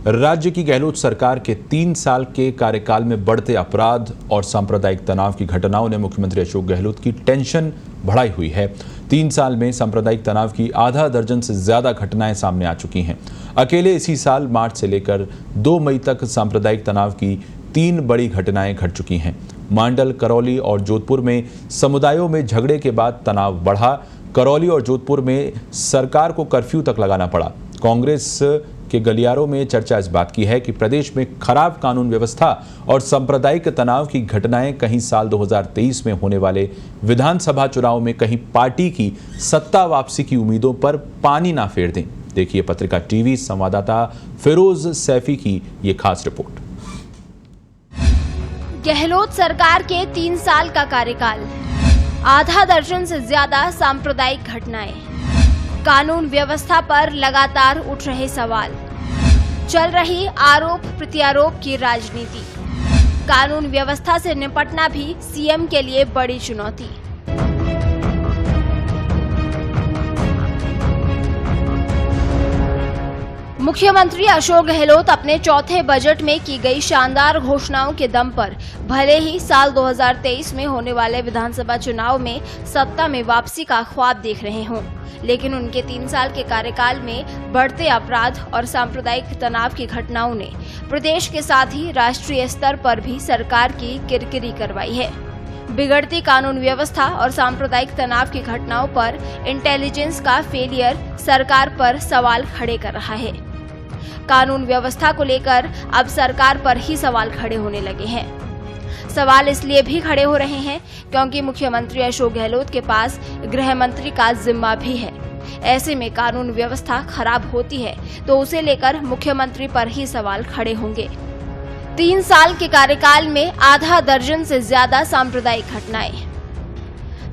राज्य की गहलोत सरकार के 3 साल के कार्यकाल में बढ़ते अपराध और सांप्रदायिक तनाव की घटनाओं ने मुख्यमंत्री अशोक गहलोत की टेंशन बढ़ाई हुई है। 3 साल में सांप्रदायिक तनाव की आधा दर्जन से ज्यादा घटनाएं सामने आ चुकी हैं। अकेले इसी साल मार्च से लेकर 2 मई तक सांप्रदायिक तनाव की 3 बड़ी घटनाएं घट चुकी हैं। मांडल, करौली और जोधपुर में समुदायों में झगड़े के बाद तनाव बढ़ा। करौली और जोधपुर में सरकार को कर्फ्यू तक लगाना पड़ा। कांग्रेस के गलियारों में चर्चा इस बात की है कि प्रदेश में खराब कानून व्यवस्था और सांप्रदायिक तनाव की घटनाएं कहीं साल 2023 में होने वाले विधानसभा चुनाव में कहीं पार्टी की सत्ता वापसी की उम्मीदों पर पानी ना फेर दें। देखिए पत्रिका टीवी संवाददाता फिरोज सैफी की ये खास रिपोर्ट। गहलोत सरकार के 3 साल का कार्यकाल, आधा दर्जन से ज्यादा सांप्रदायिक घटनाएं, कानून व्यवस्था पर लगातार उठ रहे सवाल, चल रही आरोप प्रत्यारोप की राजनीति, कानून व्यवस्था से निपटना भी सीएम के लिए बड़ी चुनौती। मुख्यमंत्री अशोक गहलोत अपने चौथे बजट में की गई शानदार घोषणाओं के दम पर भले ही साल 2023 में होने वाले विधानसभा चुनाव में सत्ता में वापसी का ख्वाब देख रहे हों, लेकिन उनके 3 साल के कार्यकाल में बढ़ते अपराध और सांप्रदायिक तनाव की घटनाओं ने प्रदेश के साथ ही राष्ट्रीय स्तर पर भी सरकार की किरकिरी करवाई है। बिगड़ती कानून व्यवस्था और सांप्रदायिक तनाव की घटनाओं पर इंटेलिजेंस का फेलियर सरकार पर सवाल खड़े कर रहा है। कानून व्यवस्था को लेकर अब सरकार पर ही सवाल खड़े होने लगे हैं। सवाल इसलिए भी खड़े हो रहे हैं क्योंकि मुख्यमंत्री अशोक गहलोत के पास गृह मंत्री का जिम्मा भी है। ऐसे में कानून व्यवस्था खराब होती है तो उसे लेकर मुख्यमंत्री पर ही सवाल खड़े होंगे। 3 साल के कार्यकाल में आधा दर्जन से ज्यादा सांप्रदायिक घटनाएं।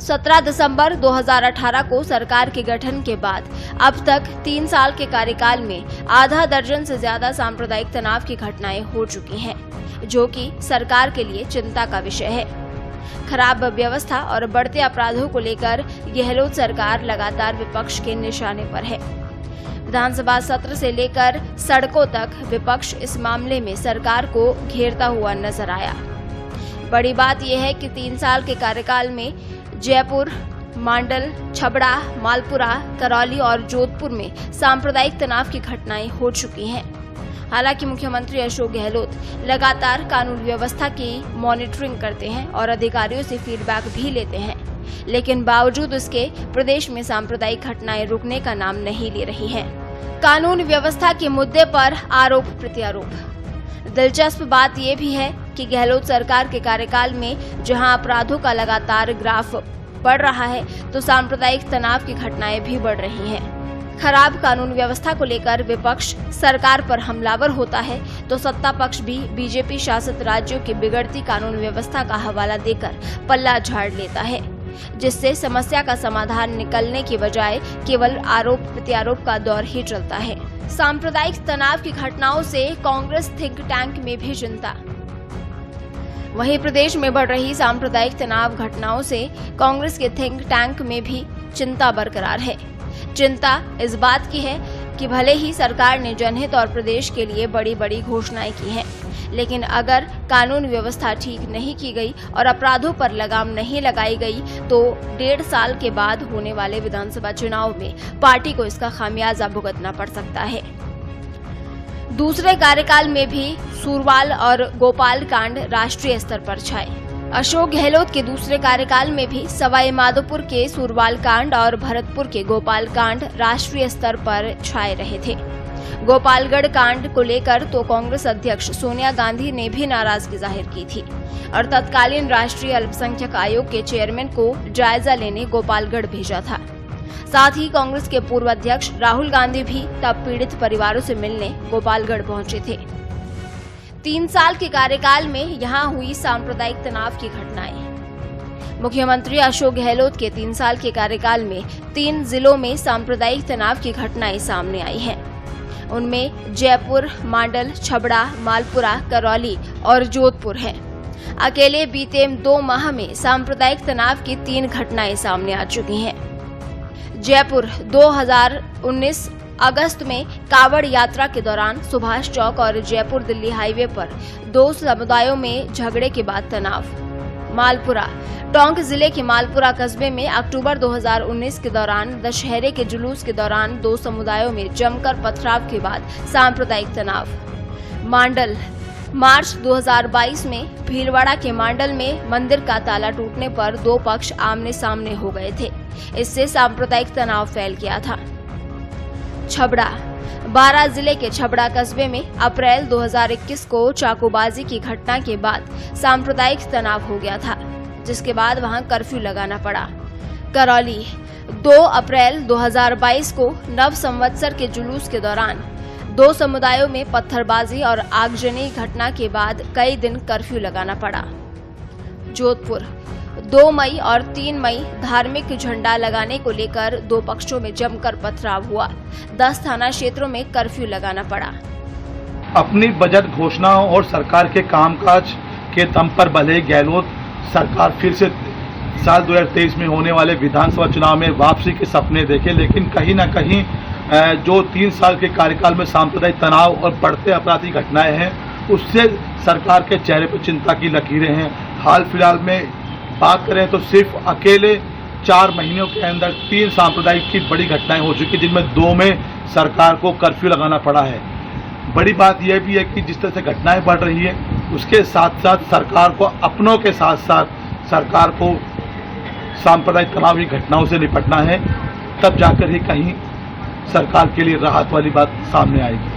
17 दिसंबर 2018 को सरकार के गठन के बाद अब तक 3 साल के कार्यकाल में आधा दर्जन से ज्यादा सांप्रदायिक तनाव की घटनाएं हो चुकी हैं, जो कि सरकार के लिए चिंता का विषय है। खराब व्यवस्था और बढ़ते अपराधों को लेकर गहलोत सरकार लगातार विपक्ष के निशाने पर है। विधानसभा सत्र से लेकर सड़कों तक विपक्ष इस मामले में सरकार को घेरता हुआ नजर आया। बड़ी बात यह है कि 3 साल के कार्यकाल में जयपुर, मांडल, छबड़ा, मालपुरा, करौली और जोधपुर में सांप्रदायिक तनाव की घटनाएं हो चुकी हैं। हालांकि मुख्यमंत्री अशोक गहलोत लगातार कानून व्यवस्था की मॉनिटरिंग करते हैं और अधिकारियों से फीडबैक भी लेते हैं, लेकिन बावजूद इसके प्रदेश में सांप्रदायिक घटनाएं रुकने का नाम नहीं ले रही हैं। कानून व्यवस्था के मुद्दे पर आरोप प्रत्यारोप। दिलचस्प बात यह भी है कि गहलोत सरकार के कार्यकाल में जहां अपराधों का लगातार ग्राफ बढ़ रहा है तो सांप्रदायिक तनाव की घटनाएं भी बढ़ रही हैं। खराब कानून व्यवस्था को लेकर विपक्ष सरकार पर हमलावर होता है तो सत्ता पक्ष भी बीजेपी शासित राज्यों की बिगड़ती कानून व्यवस्था का हवाला देकर पल्ला झाड़ लेता है, जिससे समस्या का समाधान निकलने की बजाय केवल आरोप प्रत्यारोप का दौर ही चलता है। सांप्रदायिक तनाव की घटनाओं से कांग्रेस थिंक टैंक में भी चिंता। वहीं प्रदेश में बढ़ रही सांप्रदायिक तनाव घटनाओं से कांग्रेस के थिंक टैंक में भी चिंता बरकरार है। चिंता इस बात की है कि भले ही सरकार ने जनहित और प्रदेश के लिए बड़ी बड़ी घोषणाएं की हैं, लेकिन अगर कानून व्यवस्था ठीक नहीं की गई और अपराधों पर लगाम नहीं लगाई गई तो 1.5 साल के बाद होने वाले विधानसभा चुनाव में पार्टी को इसका खामियाजा भुगतना पड़ सकता है। दूसरे कार्यकाल में भी सूरवाल और गोपाल कांड राष्ट्रीय स्तर पर छाए। अशोक गहलोत के दूसरे कार्यकाल में भी सवाई माधोपुर के सूरवाल कांड और भरतपुर के गोपाल कांड राष्ट्रीय स्तर पर छाए रहे थे। गोपालगढ़ कांड को लेकर तो कांग्रेस अध्यक्ष सोनिया गांधी ने भी नाराजगी जाहिर की थी और तत्कालीन राष्ट्रीय अल्पसंख्यक आयोग के चेयरमैन को जायजा लेने गोपालगढ़ भेजा था। साथ ही कांग्रेस के पूर्व अध्यक्ष राहुल गांधी भी तब पीड़ित परिवारों से मिलने गोपालगढ़ पहुंचे थे। 3 साल के कार्यकाल में यहां हुई सांप्रदायिक तनाव की घटनाएं। मुख्यमंत्री अशोक गहलोत के 3 साल के कार्यकाल में 3 जिलों में सांप्रदायिक तनाव की घटनाएं सामने आई हैं। उनमें जयपुर, मांडल, छबड़ा, मालपुरा, करौली और जोधपुर हैं। अकेले बीते 2 माह में सांप्रदायिक तनाव की 3 घटनाएं सामने आ चुकी हैं। जयपुर 2019 अगस्त में कावड़ यात्रा के दौरान सुभाष चौक और जयपुर दिल्ली हाईवे पर 2 समुदायों में झगड़े के बाद तनाव। मालपुरा टोंक जिले के मालपुरा कस्बे में अक्टूबर 2019 के दौरान दशहरे के जुलूस के दौरान 2 समुदायों में जमकर पथराव के बाद सांप्रदायिक तनाव। मांडल मार्च 2022 में भीलवाड़ा के मांडल में मंदिर का ताला टूटने पर 2 पक्ष आमने सामने हो गए थे। इससे सांप्रदायिक तनाव फैल गया था। छबड़ा बारां जिले के छबड़ा कस्बे में अप्रैल 2021 को चाकूबाजी की घटना के बाद सांप्रदायिक तनाव हो गया था, जिसके बाद वहां कर्फ्यू लगाना पड़ा। करौली 2 अप्रैल 2022 को नव संवत्सर के जुलूस के दौरान 2 समुदायों में पत्थरबाजी और आगजनी घटना के बाद कई दिन कर्फ्यू लगाना पड़ा। जोधपुर 2 मई और 3 मई धार्मिक झंडा लगाने को लेकर 2 पक्षों में जमकर पथराव हुआ। 10 थाना क्षेत्रों में कर्फ्यू लगाना पड़ा। अपनी बजट घोषणाओं और सरकार के कामकाज के दम पर भले गहलोत सरकार फिर से साल 2023 में होने वाले विधानसभा चुनाव में वापसी के सपने देखे, लेकिन कहीं न कहीं जो 3 साल के कार्यकाल में सांप्रदायिक तनाव और बढ़ते आपराधिक घटनाएं हैं, उससे सरकार के चेहरे पर चिंता की लकीरें हैं। हाल फिलहाल में बात करें तो सिर्फ अकेले 4 महीनों के अंदर 3 सांप्रदायिक की बड़ी घटनाएं हो चुकी, जिनमें 2 में सरकार को कर्फ्यू लगाना पड़ा है। बड़ी बात यह भी है कि जिस तरह से घटनाएं बढ़ रही है, उसके साथ साथ सरकार को अपनों के साथ साथ सरकार को सांप्रदायिक तनाव की घटनाओं से निपटना है, तब जाकर ही कहीं सरकार के लिए राहत वाली बात सामने आएगी।